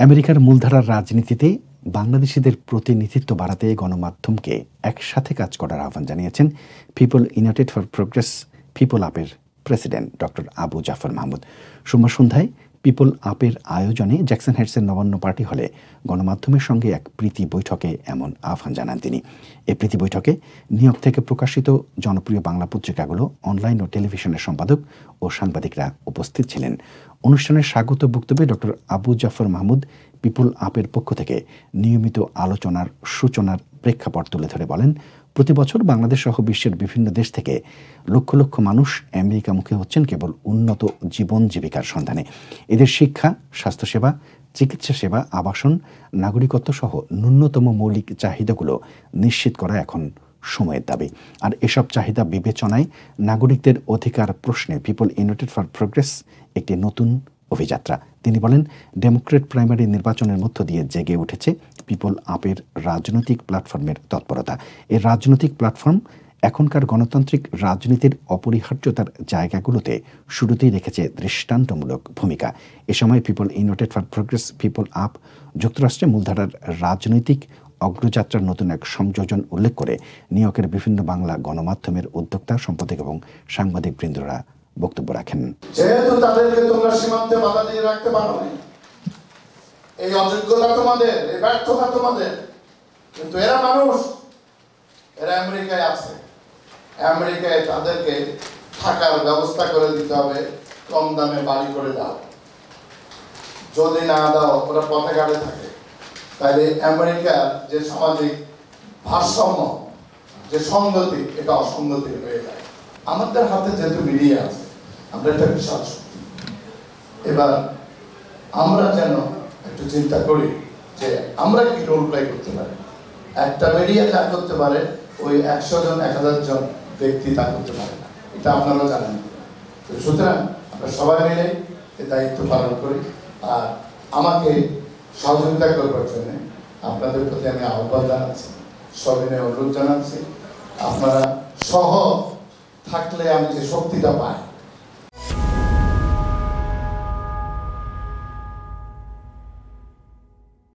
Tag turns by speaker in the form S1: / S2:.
S1: আমেরিকার মূলধারার রাজনীতিতে বাংলাদেশিদের প্রতিনিধিত্ব বাড়াতে গণমাধ্যমকে একসাথে কাজ করার আহ্বান জানিয়েছেন people United for progress people আপের প্রেসিডেন্ট ডক্টর আবু জাফর মাহমুদ। সোমবার সন্ধ্যায় পিপল আপের আয়োজনে জ্যাকসন হাইটসের নবান্ন পার্টি হলে গণমাধ্যমের সঙ্গে এক প্রীতি বৈঠকে এমন আহ্বান জানান তিনি। এই প্রীতি বৈঠকে নিউ ইয়র্ক থেকে প্রকাশিত জনপ্রিয় বাংলা পত্রিকাগুলো, অনলাইন ও টেলিভিশনের সম্পাদক ও সাংবাদিকরা উপস্থিত ছিলেন। অনুষ্ঠানের স্বাগত বক্তব্যে ডক্টর আবু জাফর মাহমুদ পিপল আপের পক্ষ থেকে নিয়মিত আলোচনার সূচনার প্রেক্ষাপট তুলে ধরে বলেন, প্রতি বছর বাংলাদেশ সহ বিশ্বের বিভিন্ন দেশ থেকে লক্ষ লক্ষ মানুষ আমেরিকামুখী হচ্ছেন কেবল উন্নত জীবন জীবিকার সন্ধানে। এদের শিক্ষা, স্বাস্থ্যসেবা, চিকিৎসা সেবা, আবাসন, নাগরিকত্ব সহ ন্যূনতম মৌলিক চাহিদাগুলো নিশ্চিত করা এখন সময়ের দাবি। আর এসব চাহিদা বিবেচনায় নাগরিকদের অধিকার প্রশ্নে পিপল ইউনাইটেড ফর প্রোগ্রেস একটি নতুন অভিযাত্রা। তিনি বলেন, ডেমোক্রেট প্রাইমারি নির্বাচনের মধ্য দিয়ে জেগে উঠেছে পিপল আপের রাজনৈতিক প্ল্যাটফর্মের তৎপরতা। এই রাজনৈতিক প্ল্যাটফর্ম এখনকার গণতান্ত্রিক রাজনীতির অপরিহার্যতার জায়গাগুলোতে শুরুতেই রেখেছে দৃষ্টান্তমূলক ভূমিকা। এ সময় people United for progress people up যুক্তরাষ্ট্রে মূলধারার রাজনৈতিক অগ্রযাত্রার নতুন এক সংযোজন উল্লেখ করে নিউ ইয়র্কের বিভিন্ন বাংলা গণমাধ্যমের উদ্যোক্তা, সম্পাদক এবং সাংবাদিক বৃন্দরা বক্তব্য রাখেন।
S2: যেহেতু তাদেরকে তোমরা সীমান্তে বাধা দিয়ে রাখতে পারো না, এই অযোগ্যতা তোমাদের, এই ব্যর্থতা তোমাদের, কিন্তু এরা মানুষ, এরা আমেরিকায় আছে। আমেরিকায় তাদেরকে থাকার ব্যবস্থা করে দিতে হবে, কম দামে বাড়ি করে দাও। যদি না দাও, ওরা পথে ঘাটে থাকে, তাহলে আমেরিকার যে সামাজিক ভারসাম্য, যে সংগতি, এটা অসঙ্গতি হয়ে যায়। আমাদের হাতে যেহেতু মিডিয়া আছে, আমরা একটা বিশাল শক্তি। এবার আমরা যেন একটু চিন্তা করি যে আমরা কি রোল প্লে করতে পারি। একটা মিডিয়া যা করতে পারে, ওই 100 জন 1000 জন ব্যক্তি তা করতে পারে না, এটা আপনারা জানেন। সুতরাং আমরা সবাই মিলে এই দায়িত্ব পালন করি। আর আমাকে সহযোগিতা করবার জন্য আপনাদের প্রতি আমি আহ্বান জানাচ্ছি, সবিনয় অনুরোধ জানাচ্ছি। আপনারা সহ থাকলে আমি যে শক্তিটা পাই,